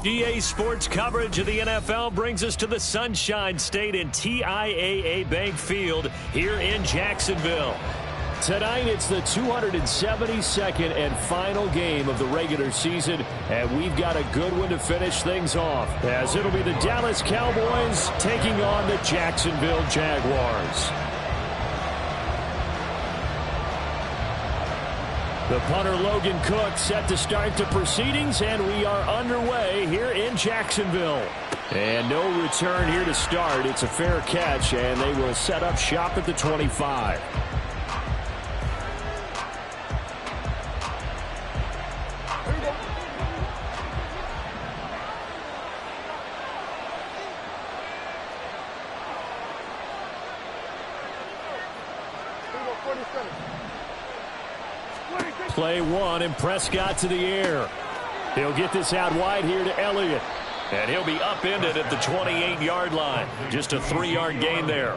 EA Sports coverage of the NFL brings us to the Sunshine State in TIAA Bank Field here in Jacksonville. Tonight, it's the 272nd and final game of the regular season, and we've got a good one to finish things off, as it'll be the Dallas Cowboys taking on the Jacksonville Jaguars. The punter Logan Cook set to start the proceedings, and we are underway here in Jacksonville. And no return here to start. It's a fair catch, and they will set up shop at the 25. Play one, and Prescott to the air. He'll get this out wide here to Elliott. And he'll be upended at the 28-yard line. Just a 3-yard gain there.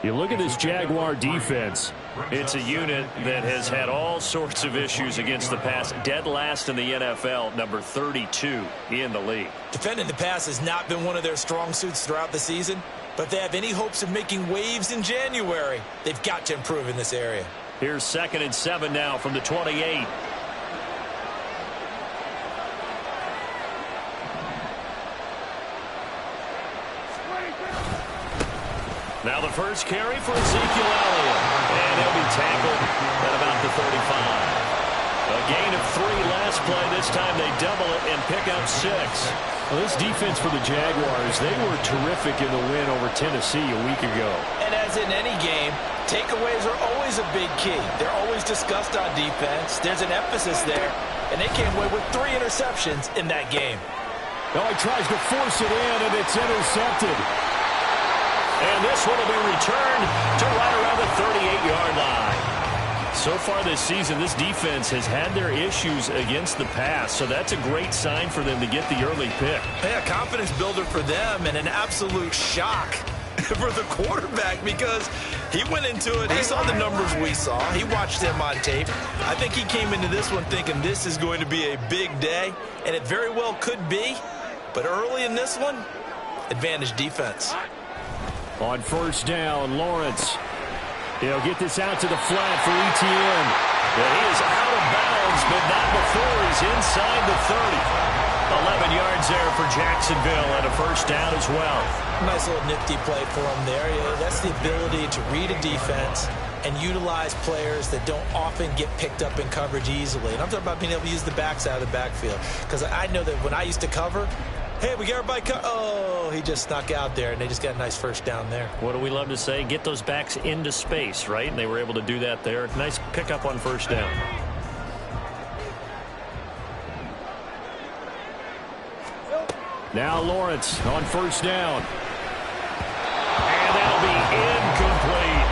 You look at this Jaguar defense. It's a unit that has had all sorts of issues against the pass. Dead last in the NFL, number 32 in the league. Defending the pass has not been one of their strong suits throughout the season. But if they have any hopes of making waves in January, they've got to improve in this area. Here's 2nd and 7 now from the 28. Now the first carry for Ezekiel Elliott. And he'll be tackled at about the 35. A gain of 3 last play. This time they double it and pick up 6. Well, this defense for the Jaguars, they were terrific in the win over Tennessee a week ago. And as in any game, takeaways are always a big key. They're always discussed on defense. There's an emphasis there. And they came away with 3 interceptions in that game. Oh, he tries to force it in, and it's intercepted. And this one will be returned to right around the 38-yard line. So far this season, this defense has had their issues against the pass, so that's a great sign for them to get the early pick. Yeah, confidence builder for them and an absolute shock for the quarterback because he went into it. He saw the numbers we saw. He watched them on tape. I think he came into this one thinking this is going to be a big day, and it very well could be. But early in this one, advantage defense. On first down, Lawrence. He'll get this out to the flat for Etienne. And he is out of bounds, but not before he's inside the 30. 11 yards there for Jacksonville and a first down as well. Nice little nifty play for him there. Yeah, that's the ability to read a defense and utilize players that don't often get picked up in coverage easily. And I'm talking about being able to use the backs out of the backfield. Because I know that when I used to cover, hey, we got everybody oh, he just snuck out there, and they just got a nice first down there. What do we love to say? Get those backs into space, right? And they were able to do that there. Nice pickup on first down. Now Lawrence on first down. And that'll be incomplete.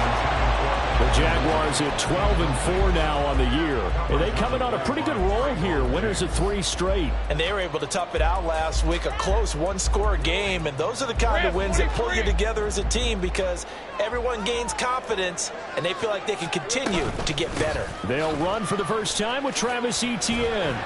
The Jaguars at 12-4 now on the year. And they coming on a pretty good roll here. Winners of 3 straight. And they were able to tough it out last week. A close one-score game. And those are the kind of wins that pull you together as a team because everyone gains confidence and they feel like they can continue to get better. They'll run for the first time with Travis Etienne.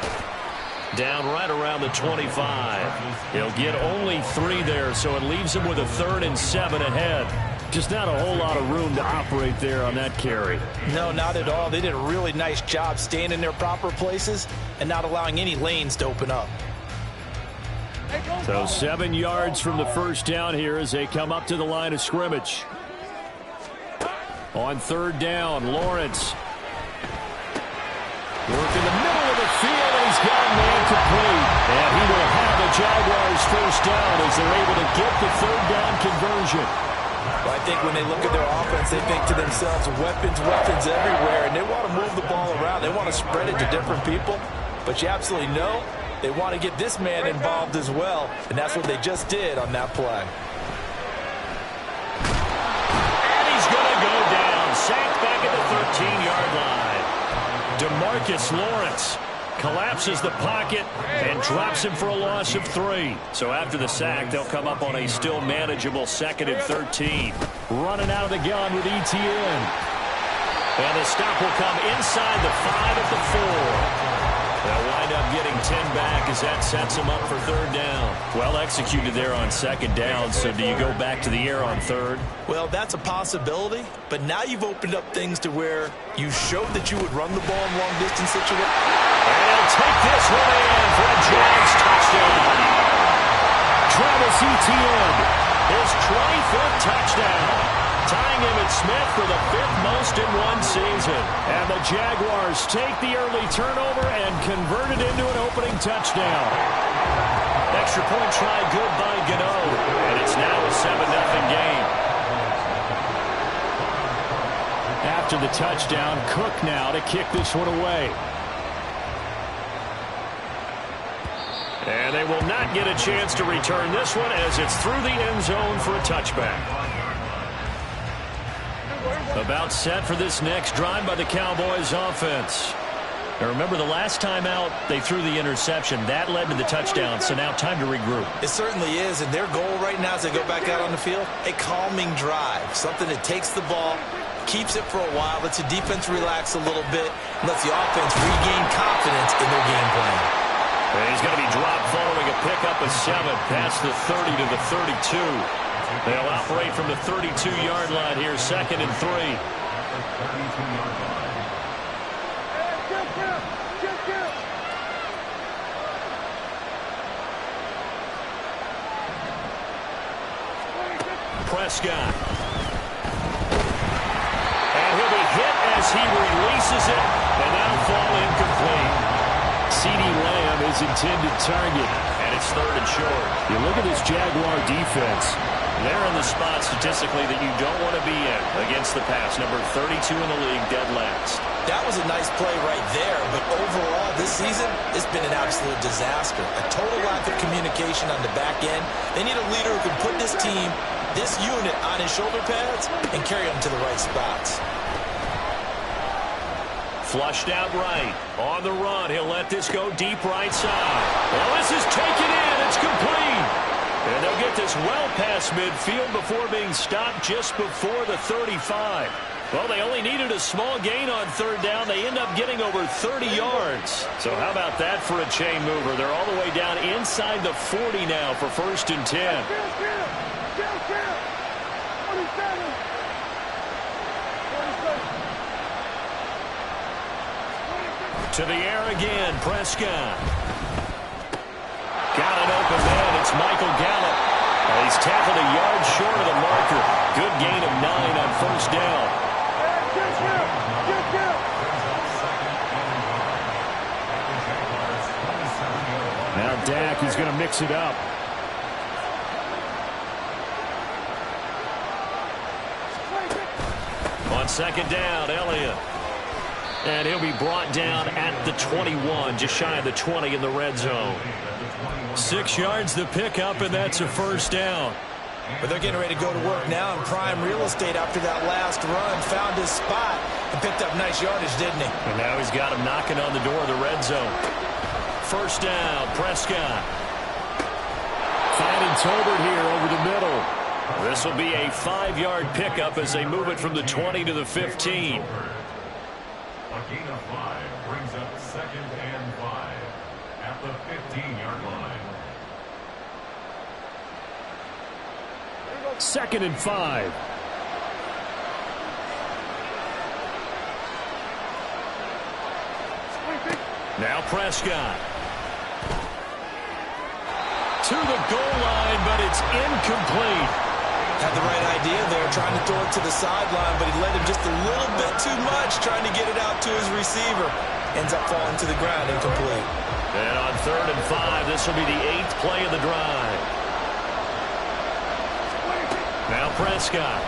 Down right around the 25. He'll get only 3 there, so it leaves him with a 3rd and 7 ahead. Just not a whole lot of room to operate there on that carry. No, not at all. They did a really nice job staying in their proper places and not allowing any lanes to open up. So 7 yards from the first down here as they come up to the line of scrimmage. On third down, Lawrence. Work in the middle of the field, and he's got a man complete. And he will have the Jaguars first down as they're able to get the third down conversion. Well, I think when they look at their offense, they think to themselves, weapons, weapons everywhere, and they want to move the ball around. They want to spread it to different people, but you absolutely know they want to get this man involved as well, and that's what they just did on that play. And he's going to go down, sacked back at the 13-yard line. DeMarcus Lawrence collapses the pocket and drops him for a loss of 3. So after the sack, they'll come up on a still manageable 2nd and 13. Running out of the gun with Etienne. And the stop will come inside the 5 at the 4. They'll wind up getting 10 back as that sets them up for third down. Well executed there on second down, so do you go back to the air on third? Well, that's a possibility, but now you've opened up things to where you showed that you would run the ball in long-distance situations. And he'll take this one in for a Jags touchdown. Travis Etienne, his 25th touchdown, tying Emmitt Smith for the 5th most in one season. And the Jaguars take the early turnover and convert it into an opening touchdown. Extra point try good by Gano, and it's now a 7-0 game. After the touchdown, Cook now to kick this one away. And they will not get a chance to return this one as it's through the end zone for a touchback. About set for this next drive by the Cowboys offense. Now remember, the last time out, they threw the interception. That led to the touchdown, so now time to regroup. It certainly is, and their goal right now as they go back out on the field, a calming drive, something that takes the ball, keeps it for a while, lets the defense relax a little bit, and lets the offense regain confidence in their game plan. And he's going to be dropped following a pickup of 7 past the 30 to the 32. They'll operate from the 32-yard line here, 2nd and 3. Prescott. And he'll be hit as he releases it, and that'll fall incomplete. CeeDee Lamb is intended target, and it's 3rd and short. You look at this Jaguar defense. They're in the spot statistically that you don't want to be in against the pass. Number 32 in the league, dead last. That was a nice play right there, but overall this season, it's been an absolute disaster. A total lack of communication on the back end. They need a leader who can put this team, this unit, on his shoulder pads and carry them to the right spots. Flushed out right. On the run, he'll let this go deep right side. Well, this is taken in. It's complete. And they'll get this well past midfield before being stopped just before the 35. Well, they only needed a small gain on 3rd down. They end up getting over 30 yards. So how about that for a chain mover? They're all the way down inside the 40 now for 1st and 10. To the air again, Prescott. Got an open man. It's Michael Gallup. He's tackled a yard short of the marker. Good gain of 9 on 1st down. Now Dak is going to mix it up. On 2nd down, Elliott. And he'll be brought down at the 21, just shy of the 20 in the red zone. 6 yards the pickup, and that's a 1st down. But they're getting ready to go to work now in prime real estate after that last run. Found his spot and picked up nice yardage, didn't he? And now he's got him knocking on the door of the red zone. 1st down, Prescott. Finding Tolbert here over the middle. This will be a 5-yard pickup as they move it from the 20 to the 15. A gain of 5 brings up 2nd and 5 at the 15-yard line. 2nd and 5. Now Prescott. To the goal line, but it's incomplete. Had the right idea there, trying to throw it to the sideline, but he led him just a little bit too much, trying to get it out to his receiver. Ends up falling to the ground, incomplete. And on 3rd and 5, this will be the 8th play of the drive. Now Prescott.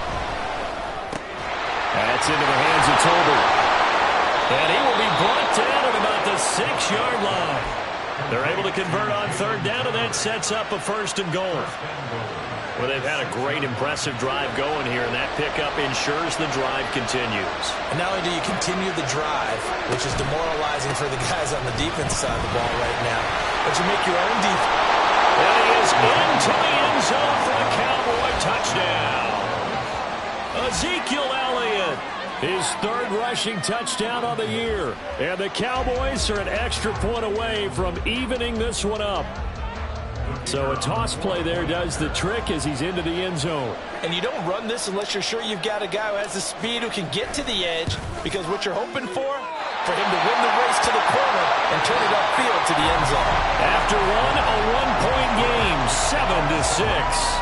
That's into the hands of Tolbert. And he will be brought down at about the 6-yard line. They're able to convert on 3rd down, and that sets up a 1st and goal. Well, they've had a great, impressive drive going here, and that pickup ensures the drive continues. And not only do you continue the drive, which is demoralizing for the guys on the defense side of the ball right now, but you make your own defense. And he is into the end zone for the Cowboy touchdown. Ezekiel Elliott, His third rushing touchdown on the year. And the Cowboys are an extra point away from evening this one up. So a toss play there does the trick as he's into the end zone. And you don't run this unless you're sure you've got a guy who has the speed who can get to the edge, because what you're hoping for him to win the race to the corner and turn it upfield to the end zone. After one, a one-point game, 7-6.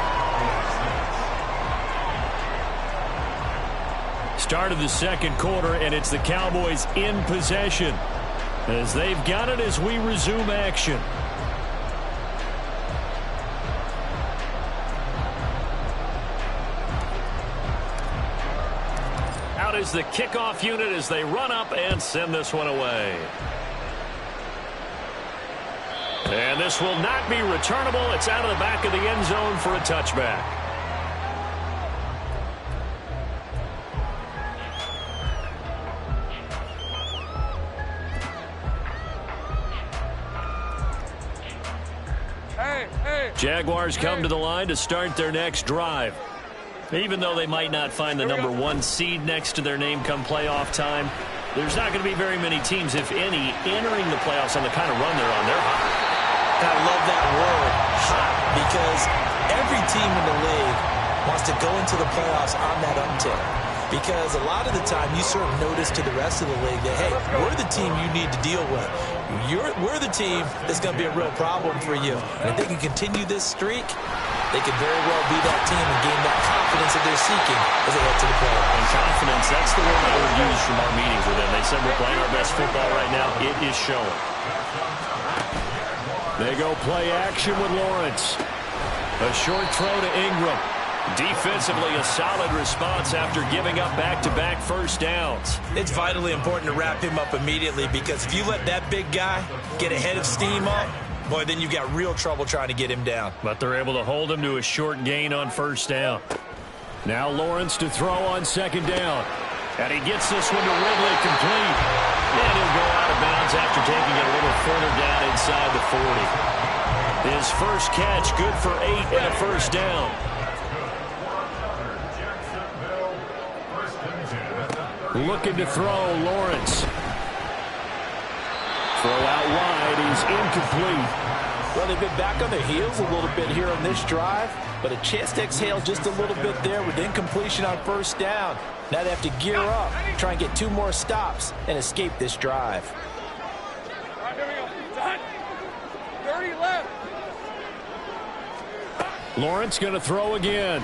Start of the second quarter, and it's the Cowboys in possession as they've got it as we resume action. Out is the kickoff unit as they run up and send this one away. And this will not be returnable. It's out of the back of the end zone for a touchback. Jaguars come to the line to start their next drive. Even though they might not find the number 1 seed next to their name come playoff time, there's not going to be very many teams, if any, entering the playoffs on the kind of run they're on. They're hot. I love that word, hot, because every team in the league wants to go into the playoffs on that uptick. Because a lot of the time you sort of notice to the rest of the league that, hey, we're the team you need to deal with. We're the team that's going to be a real problem for you. And if they can continue this streak, they could very well be that team and gain that confidence that they're seeking as they head to the playoffs. And confidence, that's the word I would use from our meetings with them. They said we're playing our best football right now. It is showing. They go play action with Lawrence. A short throw to Ingram. Defensively, a solid response after giving up back-to-back first downs. It's vitally important to wrap him up immediately, because if you let that big guy get ahead of steam up, boy, then you've got real trouble trying to get him down. But they're able to hold him to a short gain on first down. Now Lawrence to throw on second down. And he gets this one to Ridley complete. And he'll go out of bounds after taking it a little further down inside the 40. His first catch, good for 8 and a first down. Looking to throw, Lawrence. Throw out wide, he's incomplete. Well, they've been back on their heels a little bit here on this drive, but a chance to exhale just a little bit there with incompletion on first down. Now they have to gear up, try and get 2 more stops, and escape this drive. 30 left. Lawrence going to throw again.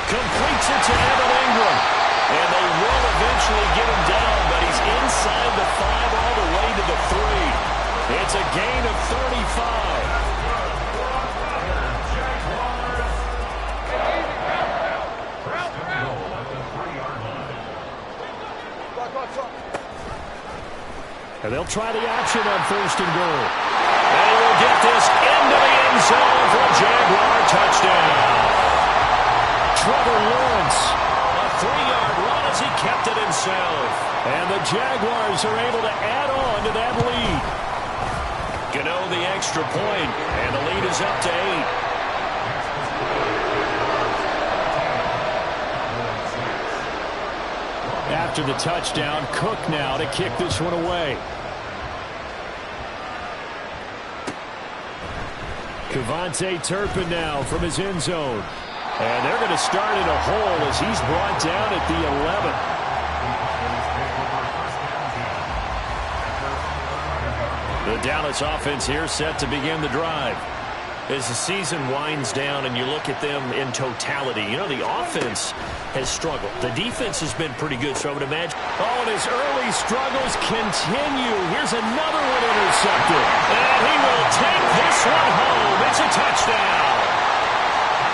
Completes it to Evan Ingram. And they will eventually get him down, but he's inside the 5 all the way to the 3. It's a gain of 35. And they'll try the option on first and goal. And he will get this into the end zone for a Jaguar touchdown. Trevor Lawrence, a 3-yard run as he kept it himself. And the Jaguars are able to add on to that lead. Gano the extra point, and the lead is up to 8. After the touchdown, Cook now to kick this one away. Kevontae Turpin now from his end zone. And they're going to start in a hole as he's brought down at the 11. The Dallas offense here set to begin the drive. As the season winds down and you look at them in totality, you know, the offense has struggled. The defense has been pretty good, so I would imagine. Oh, and his early struggles continue. Here's another one intercepted. And he will take this one home. It's a touchdown.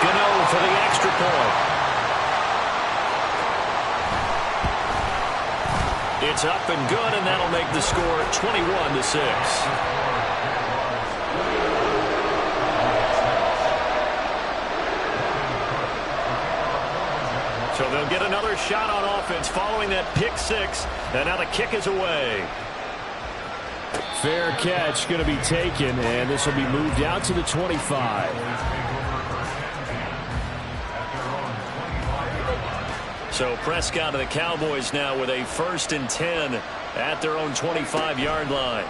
Gano for the extra point. It's up and good, and that'll make the score 21-6. So they'll get another shot on offense following that pick 6, and now the kick is away. Fair catch going to be taken, and this will be moved out to the 25. So Prescott and the Cowboys now with a 1st and 10 at their own 25-yard line.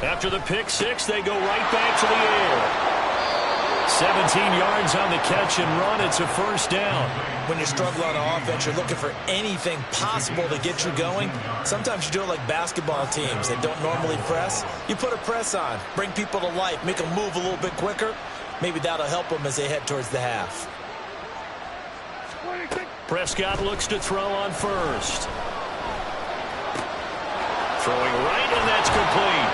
After the pick six, they go right back to the air. 17 yards on the catch and run. It's a 1st down. When you struggle on offense, you're looking for anything possible to get you going. Sometimes you do it like basketball teams that don't normally press. You put a press on, bring people to life, make them move a little bit quicker. Maybe that'll help them as they head towards the half. Prescott looks to throw on 1st. Throwing right, and that's complete.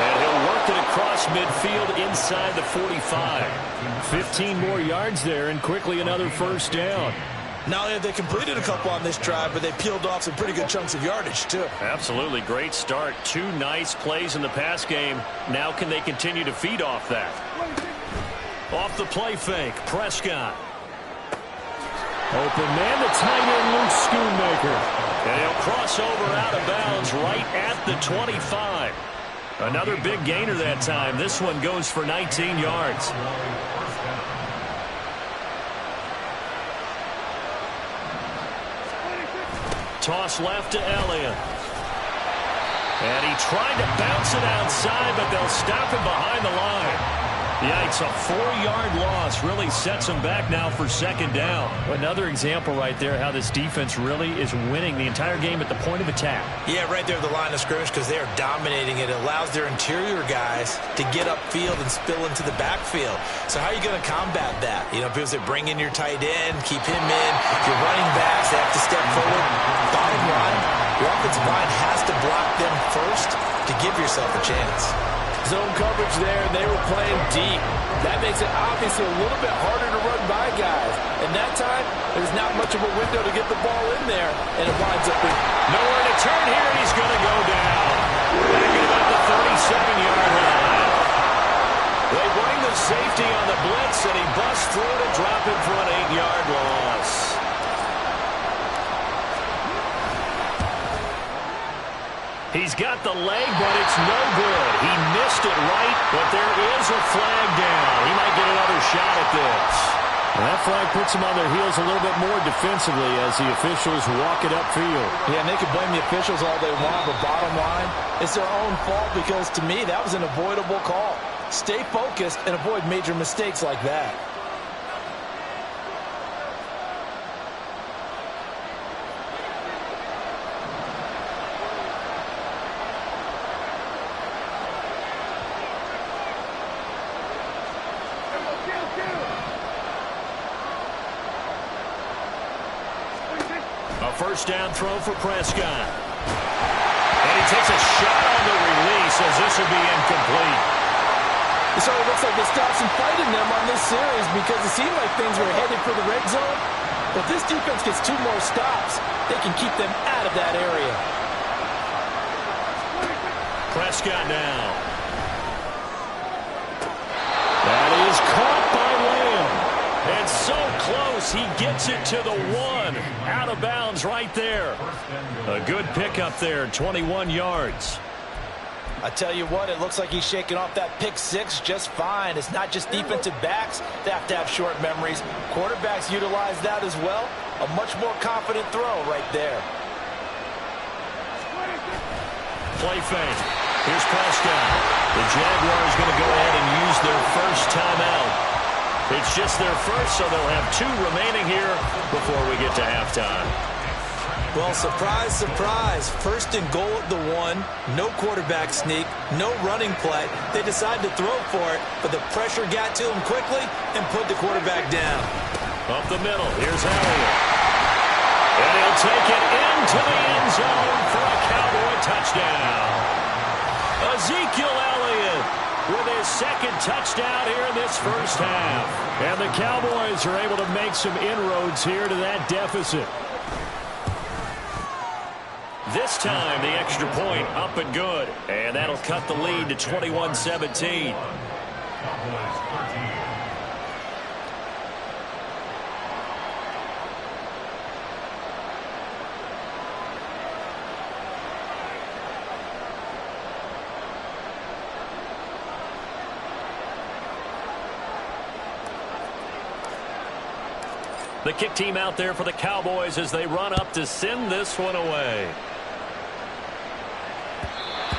And he'll work it across midfield inside the 45. 15 more yards there, and quickly another 1st down. Not only have they completed a couple on this drive, but they peeled off some pretty good chunks of yardage, too. Absolutely. Great start. 2 nice plays in the pass game. Now can they continue to feed off that? Off the play fake, Prescott. Open man, the tight end, Luke Schoonmaker. And he'll cross over out of bounds right at the 25. Another big gainer that time. This one goes for 19 yards. Toss left to Elliott. And he tried to bounce it outside, but they'll stop him behind the line. Yikes, a 4-yard loss really sets him back now for 2nd down. Another example right there how this defense really is winning the entire game at the point of attack. Yeah, right there at the line of scrimmage because they are dominating it. It allows their interior guys to get upfield and spill into the backfield. So how are you going to combat that? You know, because they bring in your tight end, keep him in. Your running backs, they have to step forward. Bottom line, your offensive line has to block them first to give yourself a chance. Zone coverage there, and they were playing deep. That makes it obviously a little bit harder to run by guys. And that time, there's not much of a window to get the ball in there, and it winds up being nowhere to turn here, and he's going to go down. Back at about the 37-yard line. They bring the safety on the blitz, and he busts through to drop it for an 8-yard loss. He's got the leg, but it's no good. He missed it right, but there is a flag down. He might get another shot at this. And that flag puts him on their heels a little bit more defensively as the officials walk it upfield. Yeah, and they can blame the officials all they want, but bottom line, it's their own fault because, to me, that was an avoidable call. Stay focused and avoid major mistakes like that. A 1st down throw for Prescott. And he takes a shot on the release as this will be incomplete. It sort of looks like they stopped some fighting them on this series because it seemed like things were headed for the red zone. But this defense gets 2 more stops. They can keep them out of that area. Prescott now. That is caught by Lamb. And so close, he gets it to the 1. Out of bounds right there. A good pickup there, 21 yards. I tell you what, it looks like he's shaking off that pick six just fine. It's not just defensive backs that have short memories. Quarterbacks utilize that as well. A much more confident throw right there. Play fake. Here's Prescott. The Jaguars going to go ahead and use their first timeout. It's just their first, so they'll have 2 remaining here before we get to halftime. Well, surprise, surprise. 1st and goal at the 1. No quarterback sneak. No running play. They decide to throw for it, but the pressure got to them quickly and put the quarterback down. Up the middle. Here's Elliott. And he'll take it into the end zone for a Cowboy touchdown. Ezekiel Elliott with his 2nd touchdown here in this first half. And the Cowboys are able to make some inroads here to that deficit. This time, the extra point up and good. And that'll cut the lead to 21-17. The kick team out there for the Cowboys as they run up to send this one away.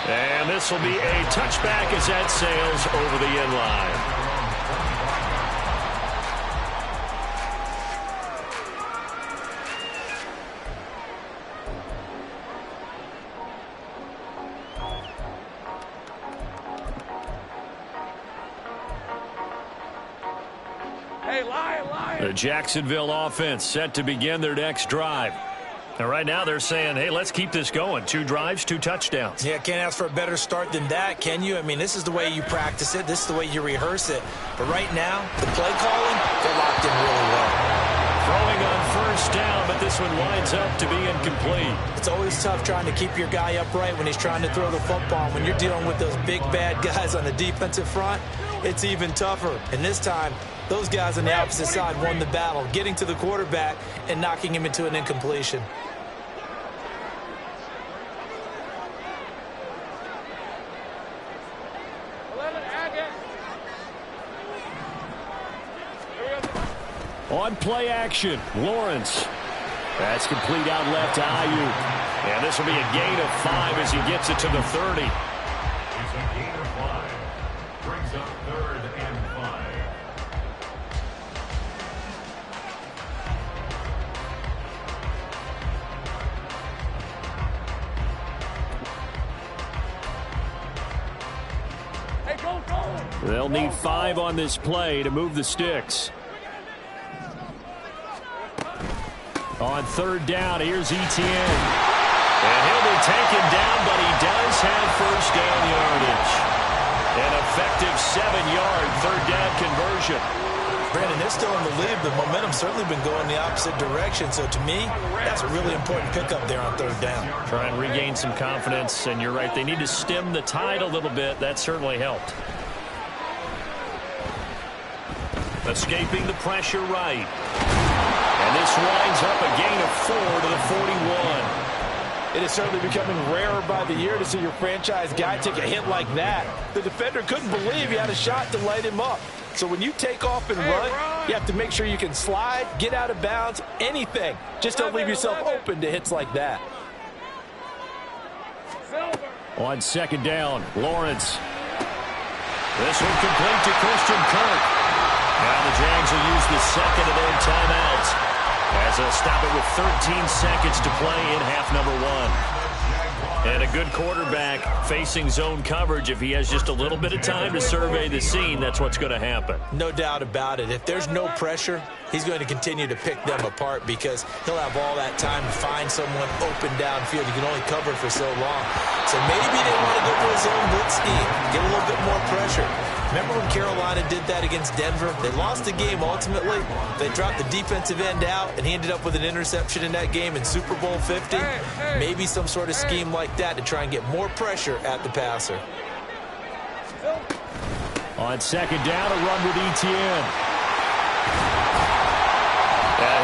And this will be a touchback as that sails over the end line. The Jacksonville offense set to begin their next drive. And right now they're saying, hey, let's keep this going. 2 drives, 2 touchdowns. Yeah, can't ask for a better start than that, can you? I mean, this is the way you practice it. This is the way you rehearse it. But right now, the play calling, they're locked in really well. Throwing on first down, but this one winds up to be incomplete. It's always tough trying to keep your guy upright when he's trying to throw the football. When you're dealing with those big, bad guys on the defensive front, it's even tougher. And this time, those guys on the opposite side won the battle, getting to the quarterback and knocking him into an incompletion. On play action, Lawrence. That's complete out left to Ayuk. And this will be a gain of 5 as he gets it to the 30. It's a gain of 5. Brings up 3rd and 5. Hey, go. They'll need 5 on this play to move the sticks. On 3rd down, here's Etienne. And he'll be taken down, but he does have first down yardage. An effective 7-yard 3rd down conversion. Brandon, they're still in the lead, but momentum's certainly been going the opposite direction. So to me, that's a really important pickup there on 3rd down. Try and regain some confidence, and you're right, they need to stem the tide a little bit. That certainly helped. Escaping the pressure right. And this winds up a gain of 4 to the 41. It is certainly becoming rarer by the year to see your franchise guy take a hit like that. The defender couldn't believe he had a shot to light him up. So when you take off and run, you have to make sure you can slide, get out of bounds, anything. Just don't leave yourself open to hits like that. On 2nd down, Lawrence. This one complete to Christian Kirk. Now the Jags will use the second of their timeouts as they'll stop it with 13 seconds to play in half number 1. And a good quarterback facing zone coverage, if he has just a little bit of time to survey the scene, that's what's going to happen. No doubt about it. If there's no pressure, he's going to continue to pick them apart because he'll have all that time to find someone open downfield. He can only cover for so long. So maybe they want to go to a zone blitz scheme, get a little bit more pressure. Remember when Carolina did that against Denver? They lost the game ultimately. They dropped the defensive end out, and he ended up with an interception in that game in Super Bowl 50. Maybe some sort of scheme like that to try and get more pressure at the passer. On 2nd down, a run with Etienne.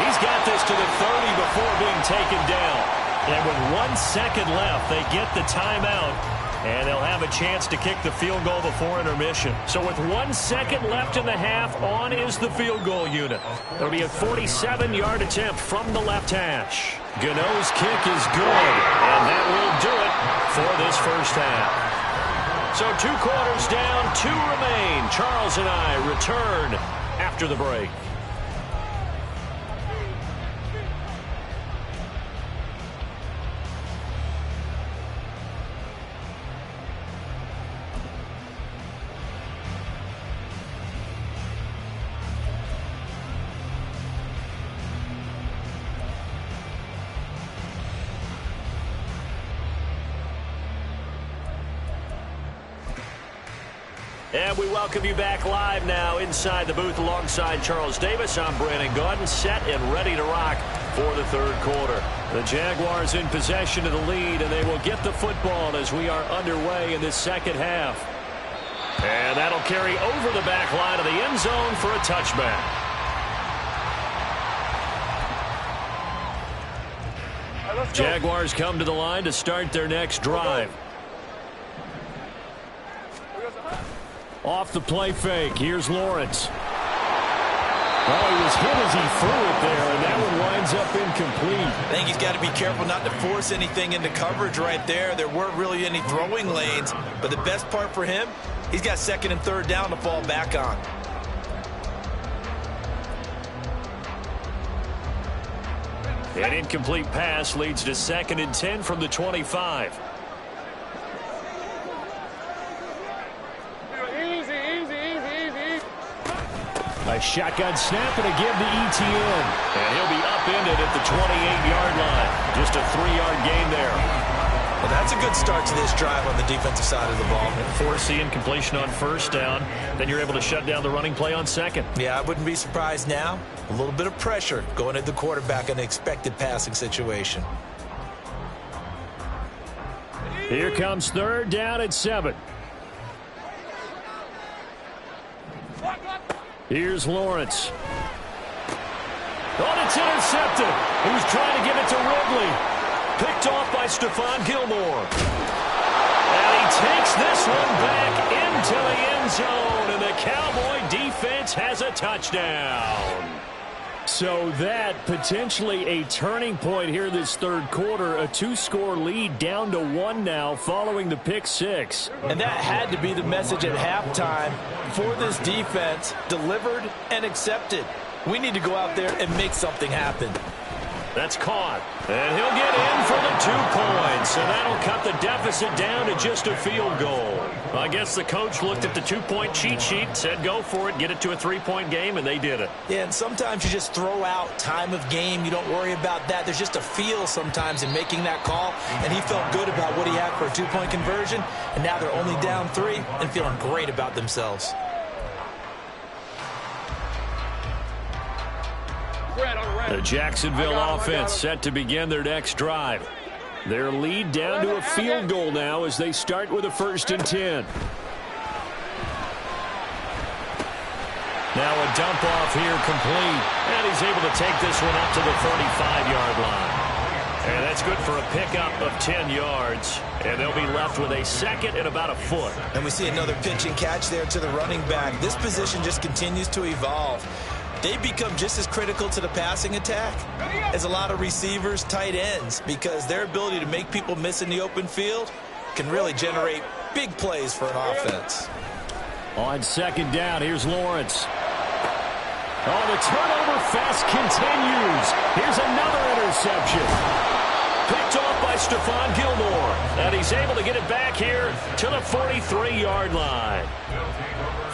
He's got this to the 30 before being taken down. And with 1 second left, they get the timeout. And they'll have a chance to kick the field goal before intermission. So with 1 second left in the half, on is the field goal unit. There'll be a 47-yard attempt from the left hash. Gano's kick is good, and that will do it for this first half. So 2 quarters down, 2 remain. Charles and I return after the break. And we welcome you back live now inside the booth alongside Charles Davis. I'm Brandon Gaudin, set and ready to rock for the 3rd quarter. The Jaguars in possession of the lead, and they will get the football as we are underway in this 2nd half. And that'll carry over the back line of the end zone for a touchback. Jaguars come to the line to start their next drive. Off the play fake, here's Lawrence. Oh, he as hit as he threw it there, and that one winds up incomplete. I think he's got to be careful not to force anything into coverage right there. There weren't really any throwing lanes, but the best part for him, he's got second and third down to fall back on. An incomplete pass leads to 2nd and 10 from the 25. A shotgun snap and a give to ETN. And he'll be upended at the 28-yard line. Just a 3-yard gain there. Well, that's a good start to this drive on the defensive side of the ball. Force the incompletion on first down. Then you're able to shut down the running play on second. Yeah, I wouldn't be surprised now. A little bit of pressure going at the quarterback in an expected passing situation. Here comes 3rd down at 7. Here's Lawrence. Oh, it's intercepted. He was trying to give it to Ridley. Picked off by Stephon Gilmore. And he takes this one back into the end zone. And the Cowboy defense has a touchdown. So that potentially a turning point here this 3rd quarter. A 2-score lead down to 1 now following the pick 6. And that had to be the message at halftime for this defense. Delivered and accepted. We need to go out there and make something happen. That's caught. And he'll get in for the 2 points. And that'll cut the deficit down to just a field goal. I guess the coach looked at the 2-point cheat sheet, said go for it, get it to a 3-point game, and they did it. Yeah, and sometimes you just throw out time of game. You don't worry about that. There's just a feel sometimes in making that call. And he felt good about what he had for a 2-point conversion. And now they're only down 3 and feeling great about themselves. The Jacksonville offense set to begin their next drive. Their lead down to a field goal now as they start with a 1st and 10. Now a dump off here complete. And he's able to take this one up to the 35-yard line. And that's good for a pickup of 10 yards. And they'll be left with a 2nd and about a foot. And we see another pitch and catch there to the running back. This position just continues to evolve. They become just as critical to the passing attack as a lot of receivers, tight ends, because their ability to make people miss in the open field can really generate big plays for an offense. On 2nd down, here's Lawrence. Oh, the turnover fest continues. Here's another interception. Picked off by Stephon Gilmore. And he's able to get it back here to the 43-yard line.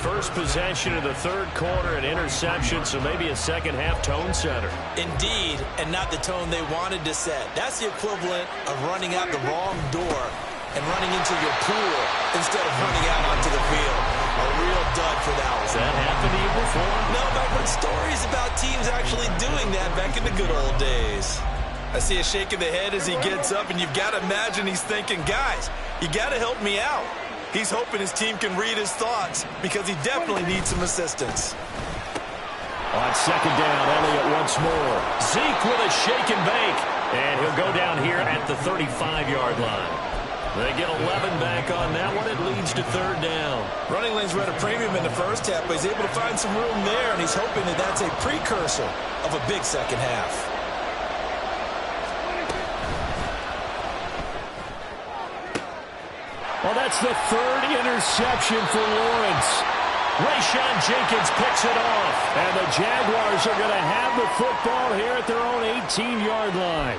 First possession of the 3rd quarter, an interception, so maybe a second-half tone setter. Indeed, and not the tone they wanted to set. That's the equivalent of running out the wrong door and running into your pool instead of running out onto the field. A real dud for that one. Has that happened to you before? No, but I've heard stories about teams actually doing that back in the good old days. I see a shake of the head as he gets up, and you've got to imagine he's thinking, guys, you got to help me out. He's hoping his team can read his thoughts because he definitely needs some assistance. On 2nd down, Elliott once more. Zeke with a shake and bake. And he'll go down here at the 35-yard line. They get 11 back on that one. It leads to 3rd down. Running lanes were at a premium in the first half, but he's able to find some room there, and he's hoping that that's a precursor of a big second half. Well, that's the 3rd interception for Lawrence. Rayshon Jenkins picks it off. And the Jaguars are going to have the football here at their own 18-yard line.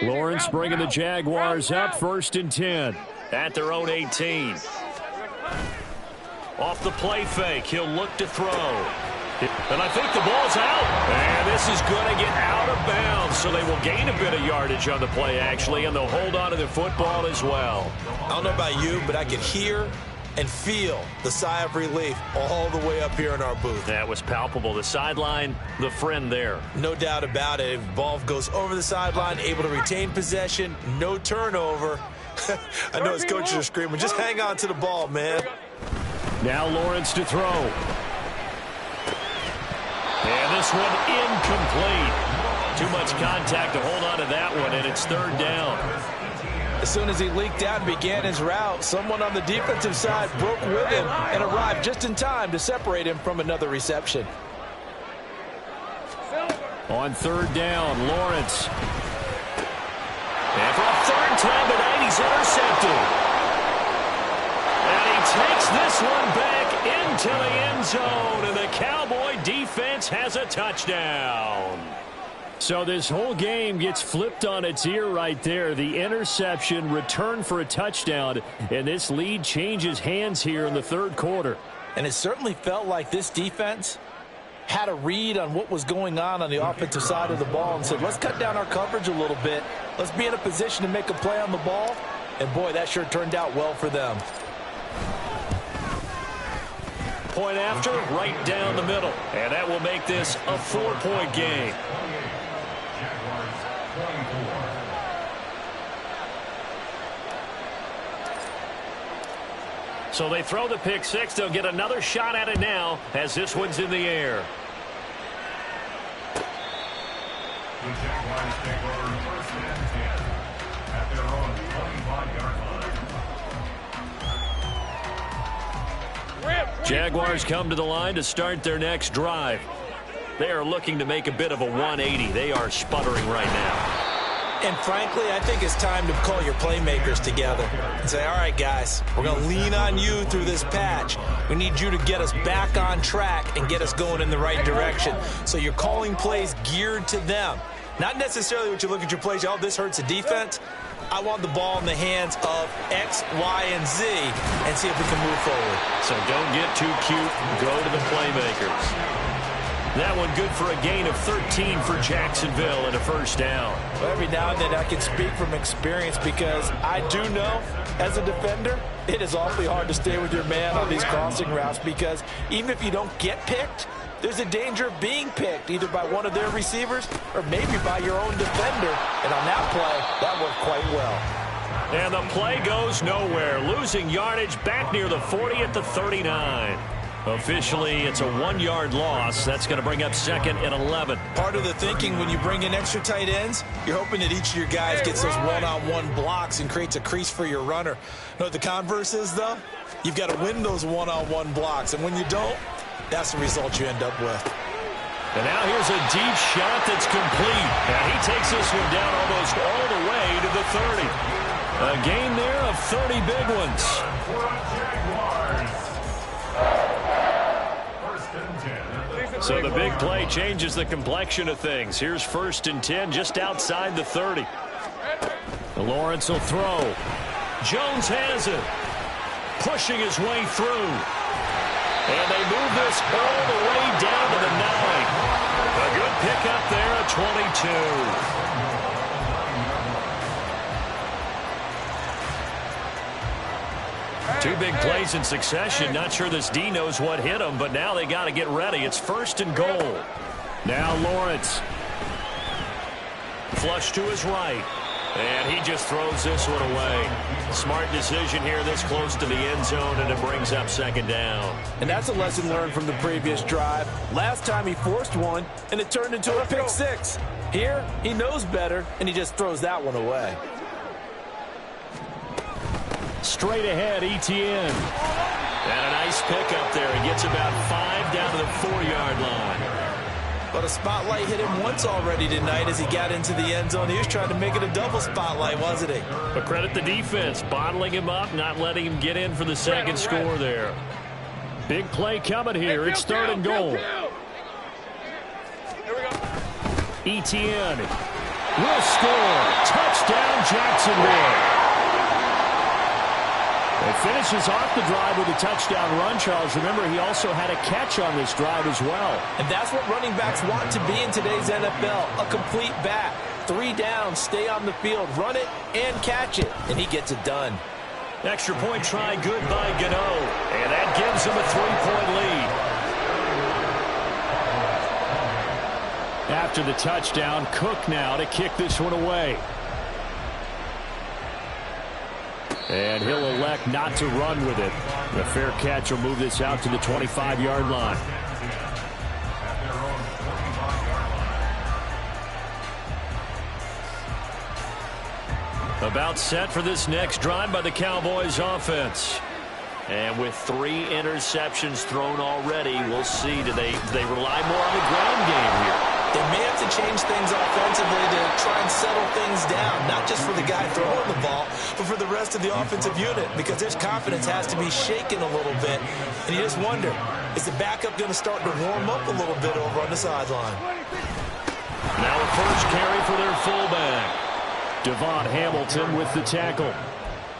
Lawrence bringing the Jaguars up 1st and 10 at their own 18. Off the play fake, he'll look to throw. And I think the ball's out. And this is going to get out of bounds, so they will gain a bit of yardage on the play, actually, and they'll hold on to the football as well. I don't know about you, but I could hear and feel the sigh of relief all the way up here in our booth. That was palpable. The sideline, the friend there. No doubt about it. Ball goes over the sideline, able to retain possession, no turnover. I know his coaches are screaming, just hang on to the ball, man. Now Lawrence to throw. And And this one incomplete. Too much contact to hold on to that one, and it's third down. As soon as he leaked out and began his route, someone on the defensive side broke with him and arrived just in time to separate him from another reception. On third down, Lawrence. And for a third time tonight, he's intercepted. And he takes this one back into the end zone, and the Cowboy defense has a touchdown. So this whole game gets flipped on its ear right there. The interception, return for a touchdown, and this lead changes hands here in the third quarter. And it certainly felt like this defense had a read on what was going on the offensive side of the ball and said, let's cut down our coverage a little bit. Let's be in a position to make a play on the ball. And, boy, that sure turned out well for them. Point after, right down the middle. And that will make this a 4-point game. Jaguars 24. So they throw the pick six. They'll get another shot at it now as this one's in the air. The Jaguars take over first and 10 at their own 25-yard line. Jaguars come to the line to start their next drive. They are looking to make a bit of a 180. They are sputtering right now. And frankly, I think it's time to call your playmakers together and say, all right, guys, we're going to lean on you through this patch. We need you to get us back on track and get us going in the right direction. So you're calling plays geared to them. Not necessarily what you look at your plays, oh, this hurts the defense. I want the ball in the hands of X, Y, and Z and see if we can move forward. So don't get too cute. Go to the playmakers. That one good for a gain of 13 for Jacksonville and a first down. Well, every now and then I can speak from experience because I do know as a defender it is awfully hard to stay with your man on these crossing routes because even if you don't get picked, there's a danger of being picked either by one of their receivers or maybe by your own defender. And on that play, that worked quite well. And the play goes nowhere. Losing yardage back near the 40 at the 39. Officially, it's a 1-yard loss. That's going to bring up second and 11. Part of the thinking when you bring in extra tight ends, you're hoping that each of your guys gets those one-on-one blocks and creates a crease for your runner. You know what the converse is, though? You've got to win those one-on-one blocks. And when you don't, that's the result you end up with. And now here's a deep shot that's complete. And he takes this one down almost all the way to the 30. A gain there of 30 big ones. So the big play changes the complexion of things. Here's first and 10 just outside the 30. Lawrence will throw. Jones has it. Pushing his way through. And they move this all the way down to the 9. A good pickup there at 22. Two big plays in succession. Not sure this D knows what hit him, but now they got to get ready. It's first and goal. Now Lawrence. Flush to his right. And he just throws this one away. Smart decision here this close to the end zone, and it brings up second down. And that's a lesson learned from the previous drive. Last time he forced one, and it turned into a pick six. Here, he knows better, and he just throws that one away. Straight ahead, Etienne. And a nice pickup there. He gets about 5 down to the 4-yard line. But a spotlight hit him once already tonight as he got into the end zone. He was trying to make it a double spotlight, wasn't he? But credit the defense, bottling him up, not letting him get in for the second score there. Big play coming here. It's third and goal. Etienne will score. Touchdown, Jacksonville. It finishes off the drive with a touchdown run, Charles. Remember, he also had a catch on this drive as well. And that's what running backs want to be in today's NFL, a complete back. 3 downs, stay on the field, run it, and catch it. And he gets it done. Extra point try good by Gano. And that gives him a 3-point lead. After the touchdown, Cook now to kick this one away. And he'll elect not to run with it. The fair catch will move this out to the 25-yard line. About set for this next drive by the Cowboys offense. And with 3 interceptions thrown already, we'll see. Do they rely more on the ground game here? They may have to change things offensively to try and settle things down, not just for the guy throwing the ball, but for the rest of the offensive unit, because their confidence has to be shaken a little bit. And you just wonder, is the backup going to start to warm up a little bit over on the sideline? Now a first carry for their fullback. Devon Hamilton with the tackle.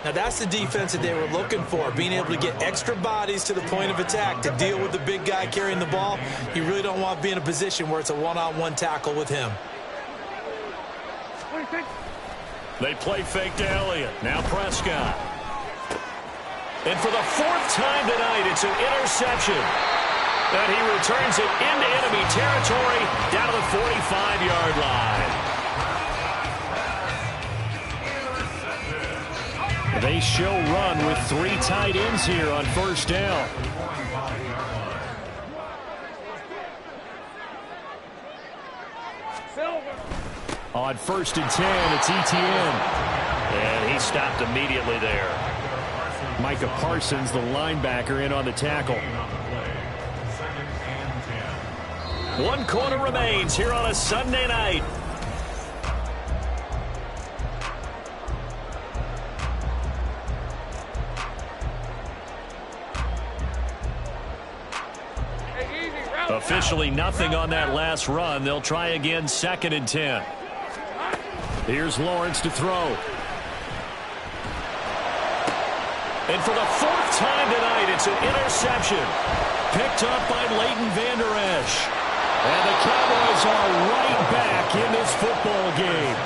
Now that's the defense that they were looking for, being able to get extra bodies to the point of attack to deal with the big guy carrying the ball. You really don't want to be in a position where it's a one-on-one tackle with him. They play fake to Elliott. Now Prescott. And for the 4th time tonight, it's an interception. And he returns it into enemy territory down to the 45-yard line. They show run with 3 tight ends here on first down. On 1st and 10, it's Etienne. And he stopped immediately there. Micah Parsons, the linebacker, in on the tackle. 1 quarter remains here on a Sunday night. Officially nothing on that last run. They'll try again 2nd and 10. Here's Lawrence to throw. And for the 4th time tonight, it's an interception. Picked up by Leighton Vander Esch. And the Cowboys are right back in this football game.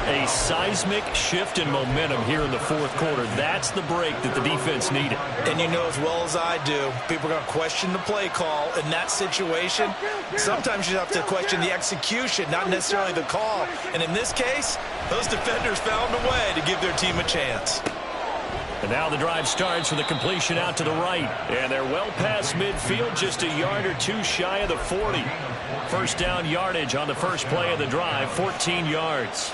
A seismic shift in momentum here in the 4th quarter. That's the break that the defense needed. And you know as well as I do, people are going to question the play call in that situation. Sometimes you have to question the execution, not necessarily the call. And in this case, those defenders found a way to give their team a chance. And now the drive starts with a completion out to the right. And they're well past midfield, just a yard or 2 shy of the 40. First down yardage on the first play of the drive, 14 yards.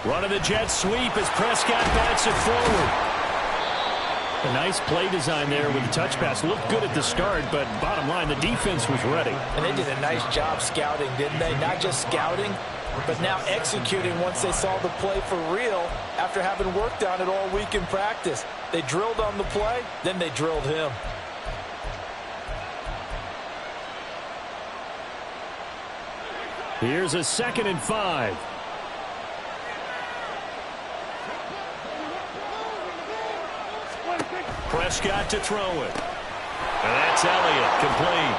Running the jet sweep as Prescott bats it forward. A nice play design there with the touch pass. Looked good at the start, but bottom line, the defense was ready. And they did a nice job scouting, didn't they? Not just scouting, but now executing once they saw the play for real after having worked on it all week in practice. They drilled on the play, then they drilled him. Here's a 2nd and 5. Prescott to throw it. And that's Elliott, complete.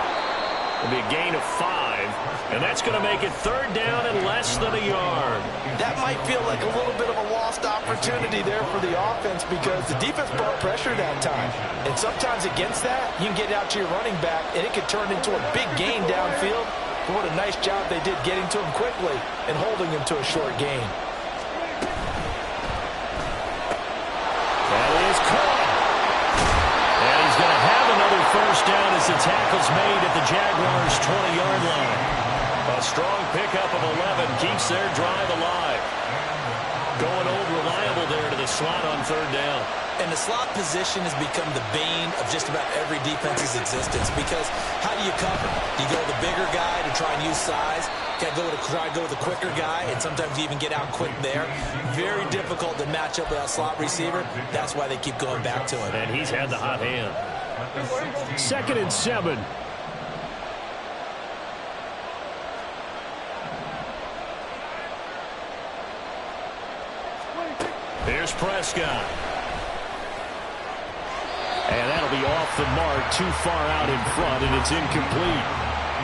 It'll be a gain of 5. And that's going to make it 3rd down and less than a yard. That might feel like a little bit of a lost opportunity there for the offense because the defense brought pressure that time. And sometimes against that, you can get out to your running back, and it could turn into a big gain downfield. But what a nice job they did getting to him quickly and holding him to a short gain. That is caught. And he's going to have another first down as the tackle's made at the Jaguars' 20-yard line. A strong pickup of 11 keeps their drive alive. Going old reliable there to the slot on 3rd down. And the slot position has become the bane of just about every defense's existence because how do you cover? Do you go with the bigger guy to try and use size? Got to try to go with the quicker guy, and sometimes you even get out quick there. Very difficult to match up with that slot receiver. That's why they keep going back to him. And he's had the hot hand. 2nd and 7. Here's Prescott. And that'll be off the mark, too far out in front, and it's incomplete.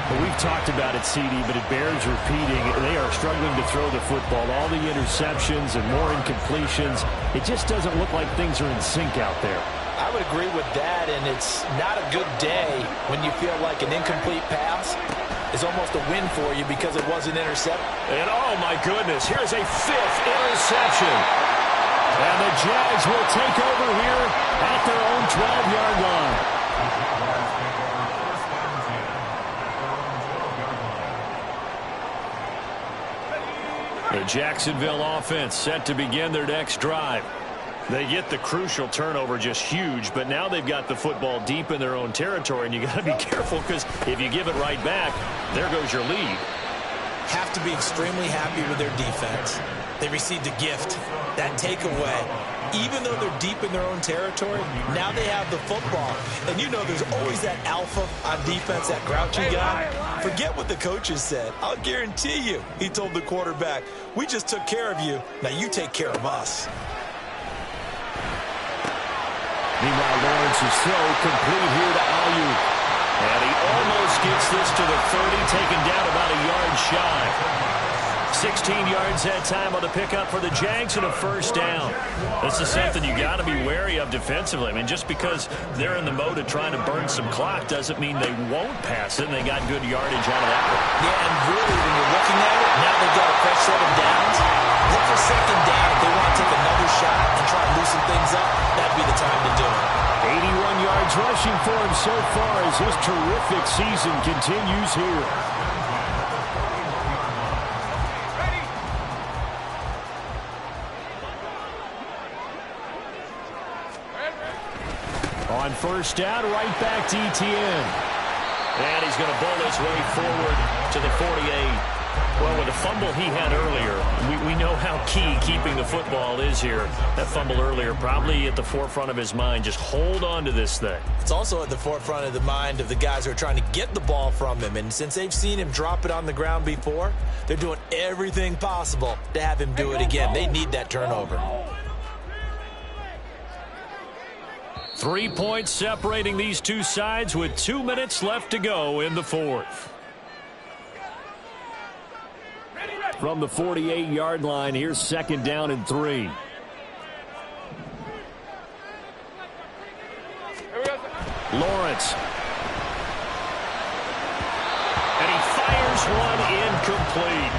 Well, we've talked about it, CD, but it bears repeating. They are struggling to throw the football. All the interceptions and more incompletions. It just doesn't look like things are in sync out there. I would agree with that, and it's not a good day when you feel like an incomplete pass is almost a win for you because it wasn't intercepted. And, oh, my goodness, here's a 5th interception. And the Jags will take over here at their own 12-yard line. The Jacksonville offense set to begin their next drive. They get the crucial turnover, just huge, but now they've got the football deep in their own territory, and you got to be careful because if you give it right back, there goes your lead. Have to be extremely happy with their defense. They received a gift, that takeaway. Even though they're deep in their own territory, now they have the football. And you know there's always that alpha on defense, that grouchy guy. Forget what the coaches said. I'll guarantee you, he told the quarterback, we just took care of you, now you take care of us. Meanwhile, Lawrence is throw complete here to Ayuk. And he almost gets this to the 30, taken down about a yard shy. 16 yards that time on the pickup for the Jags and a first down. This is something you got to be wary of defensively. I mean, just because they're in the mode of trying to burn some clock doesn't mean they won't pass it, and they got good yardage out of that one. Yeah, and really, when you're looking at it, now they've got a fresh set of downs. Look for second down. If they want to take another shot and try and loosen things up, that'd be the time to do it. 81 yards rushing for him so far as his terrific season continues here. On first down, right back to Etienne. And he's going to bowl his way forward to the 48. Well, with the fumble he had earlier, we know how key keeping the football is here. That fumble earlier probably at the forefront of his mind. Just hold on to this thing. It's also at the forefront of the mind of the guys who are trying to get the ball from him. And since they've seen him drop it on the ground before, they're doing everything possible to have him do it again. They need that turnover. 3 points separating these two sides with 2 minutes left to go in the fourth. From the 48-yard line, here's second down and 3. Lawrence. And he fires one incomplete.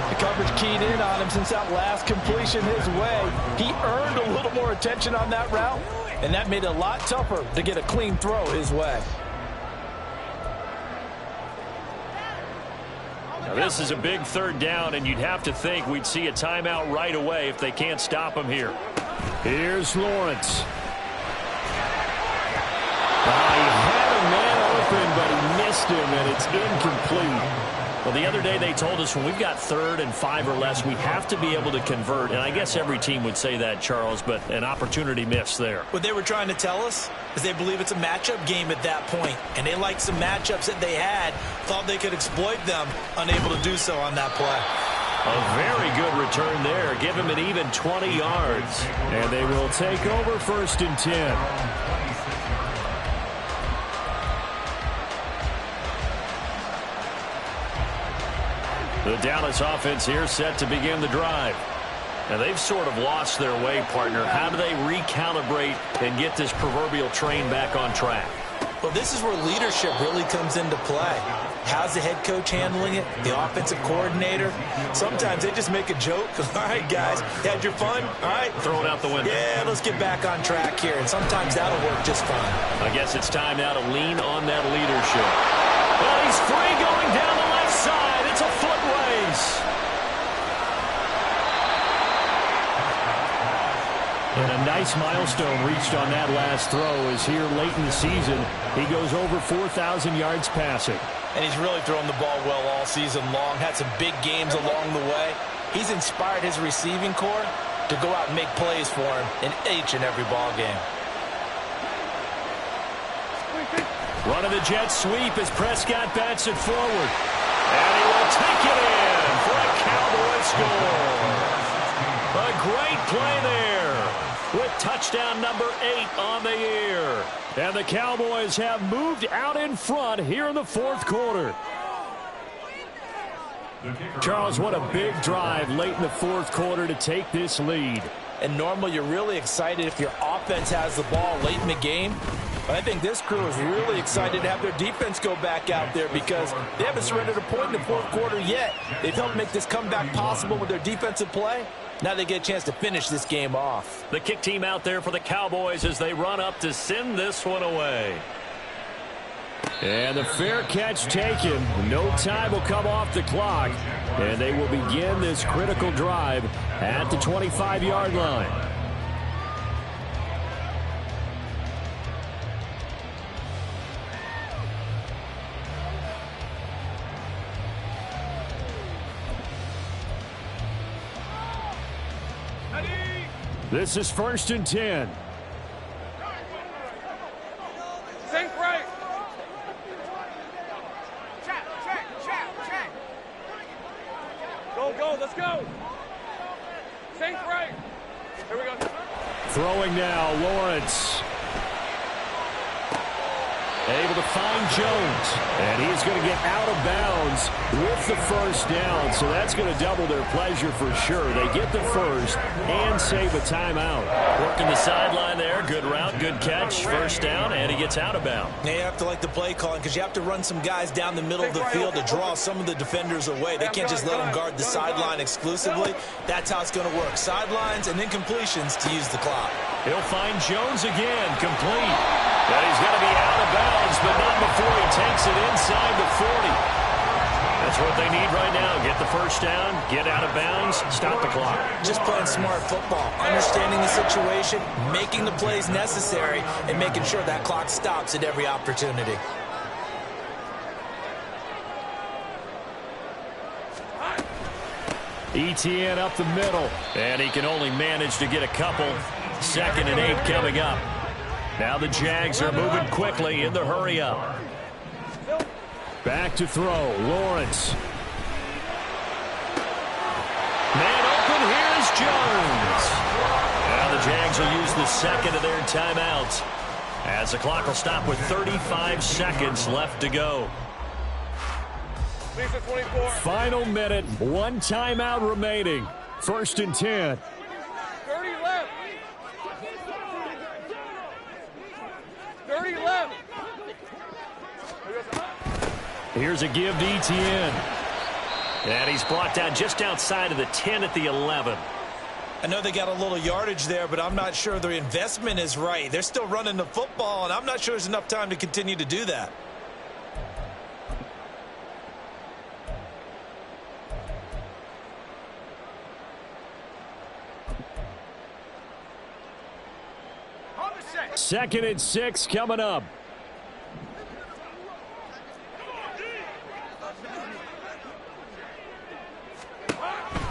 The coverage keyed in on him since that last completion his way. He earned a little more attention on that route, and that made it a lot tougher to get a clean throw his way. Now this is a big third down, and you'd have to think we'd see a timeout right away if they can't stop him here. Here's Lawrence. He had a man open, but he missed him, and it's incomplete. Well, the other day they told us when we've got 3rd and 5 or less, we have to be able to convert. And I guess every team would say that, Charles, but an opportunity missed there. What they were trying to tell us is they believe it's a matchup game at that point. And they liked some matchups that they had, thought they could exploit them, unable to do so on that play. A very good return there. Give him an even 20 yards. And they will take over 1st and 10. The Dallas offense here set to begin the drive. Now they've sort of lost their way, partner. How do they recalibrate and get this proverbial train back on track? Well, this is where leadership really comes into play. How's the head coach handling it? The offensive coordinator? Sometimes they just make a joke. All right, guys, you had your fun? All right. Throw it out the window. Yeah, let's get back on track here. And sometimes that'll work just fine. I guess it's time now to lean on that leadership. Well, he's free going down the left side. It's a foot race. And a nice milestone reached on that last throw as here late in the season, he goes over 4,000 yards passing. And he's really thrown the ball well all season long, had some big games along the way. He's inspired his receiving corps to go out and make plays for him in each and every ball game. Run of the jet sweep as Prescott bats it forward. And he will take it in for a Cowboy score. A great play there with touchdown number 8 on the year. And the Cowboys have moved out in front here in the fourth quarter. Charles, what a big drive late in the fourth quarter to take this lead. And normally you're really excited if your offense has the ball late in the game. But I think this crew is really excited to have their defense go back out there because they haven't surrendered a point in the fourth quarter yet. They've helped make this comeback possible with their defensive play. Now they get a chance to finish this game off. The kick team out there for the Cowboys as they run up to send this one away. And the fair catch taken. No time will come off the clock. And they will begin this critical drive at the 25-yard line. This is 1st and 10. Think right. Go, let's go. Think right. Here we go. Throwing now, Lawrence. Able to find Jones. And he's going to get out of bounds with the first down. So that's going to double their pleasure for sure. They get the first and save a timeout. Working the sideline there. Good route, good catch. First down, and he gets out of bounds. Yeah, you have to like the play calling because you have to run some guys down the middle of the field to draw some of the defenders away. They can't just let them guard the sideline exclusively. That's how it's going to work. Sidelines and incompletions to use the clock. He'll find Jones again, complete. And he's going to be out of bounds, but not before he takes it inside the 40. That's what they need right now. Get the first down, get out of bounds, stop the clock. Just playing smart football, understanding the situation, making the plays necessary, and making sure that clock stops at every opportunity. ETN up the middle, and he can only manage to get a couple. 2nd and 8 coming up. Now the Jags are moving quickly in the hurry up. Back to throw, Lawrence. Man open, here's Jones. Now the Jags will use the second of their timeouts as the clock will stop with 35 seconds left to go. Final minute, 1 timeout remaining. 1st and 10. 30 left. 30 left. Here's a give to ETN. And he's brought down just outside of the 10 at the 11. I know they got a little yardage there, but I'm not sure their investment is right. They're still running the football, and I'm not sure there's enough time to continue to do that. Second and 6 coming up.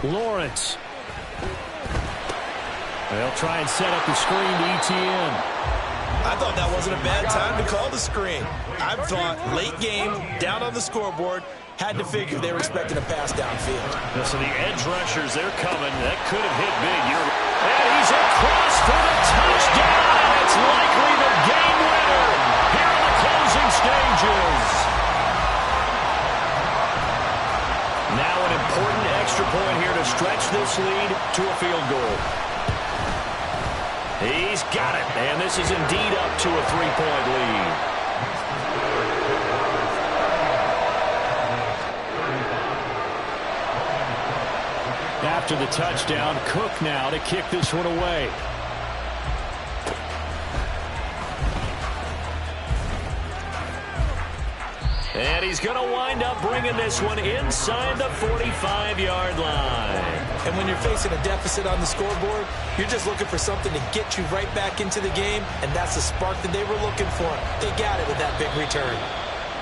Lawrence. They'll try and set up the screen to ETN. I thought that wasn't a bad time to call the screen. I thought late game, down on the scoreboard, had to figure they were expecting a pass downfield. So the edge rushers, they're coming. That could have hit big. And he's across for the touchdown. And it's likely the game winner here in the closing stages. Now an important extra point here to stretch this lead to a field goal. He's got it, and this is indeed up to a 3-point lead. After the touchdown, Cook now to kick this one away. And he's going to wind up bringing this one inside the 45-yard line. And when you're facing a deficit on the scoreboard, you're just looking for something to get you right back into the game, and that's the spark that they were looking for. They got it with that big return.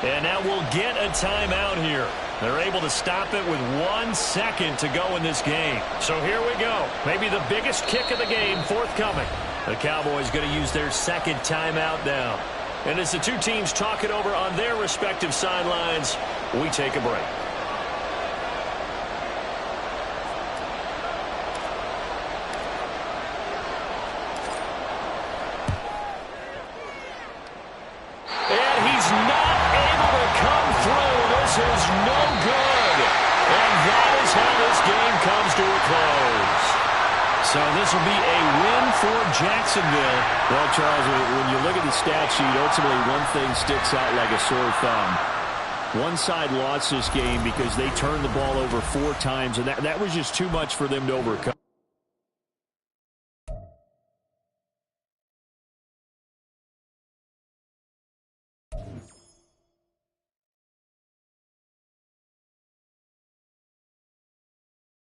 And now we'll get a timeout here. They're able to stop it with 1 second to go in this game. So here we go. Maybe the biggest kick of the game forthcoming. The Cowboys going to use their second timeout now. And as the two teams talk it over on their respective sidelines, we take a break. And he's not able to come through. This is no good. And that is how this game comes to a close. So this will be a win for Jacksonville. Well, Charles, when you look at the stat sheet, ultimately one thing sticks out like a sore thumb. One side lost this game because they turned the ball over 4 times, and that was just too much for them to overcome.